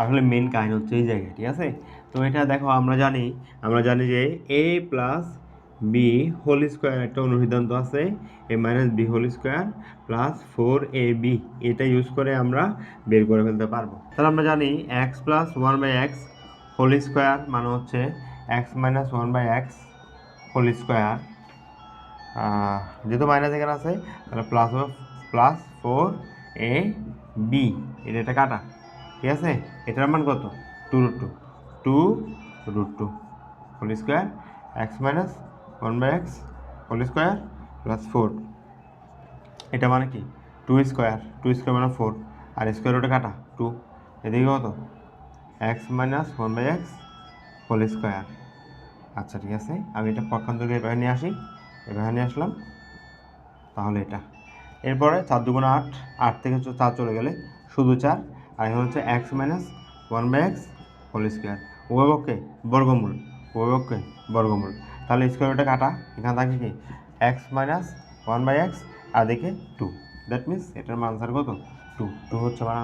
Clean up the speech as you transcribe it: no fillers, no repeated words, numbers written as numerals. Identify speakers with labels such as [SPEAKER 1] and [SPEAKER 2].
[SPEAKER 1] আসলে মেন কাহিনী হচ্ছে এই জায়গায়, ঠিক আছে। তো এটা দেখো আমরা জানি যে A plus B whole square একটা অনুসিদ্ধান্ত আছে, A minus B whole square plus 4ab, এটা ইউজ করে আমরা বের করে ফেলতে পারবো। তাহলে আমরা জানি x plus 1/x whole square মানে হচ্ছে x minus 1/x whole square, যেহেতু মাইনাস এখানে আছে তাহলে প্লাস 4ab, এটা কাটা, ঠিক আছে। এটার মান কত? 2√2 whole square x minus 1/x whole square plus 4, এটা মানে কি 2 স্কোয়ার মানে 4, আর স্কোয়ার রুটে কাটা 2, এদিকে কত x minus 1/x whole square. আচ্ছা ঠিক আছে, আমি এটা পক্ষান্তরকে এভাবে নিয়ে আসি, এভাবে নিয়ে আসলাম, তাহলে এটা এরপরে 4 × 8, 8 থেকে 4 চলে গেলে শুধু 4, আর এখন হচ্ছে x minus 1/x whole square, উভয়পক্ষে বর্গমূল, তাহলে স্কোয়ার রুটে কাটা, এখানে থাকে কি এক্স মাইনাস 1/x আর দেখে 2, দ্যাট মিনস এটার আনসার কত 2 হচ্ছে আমার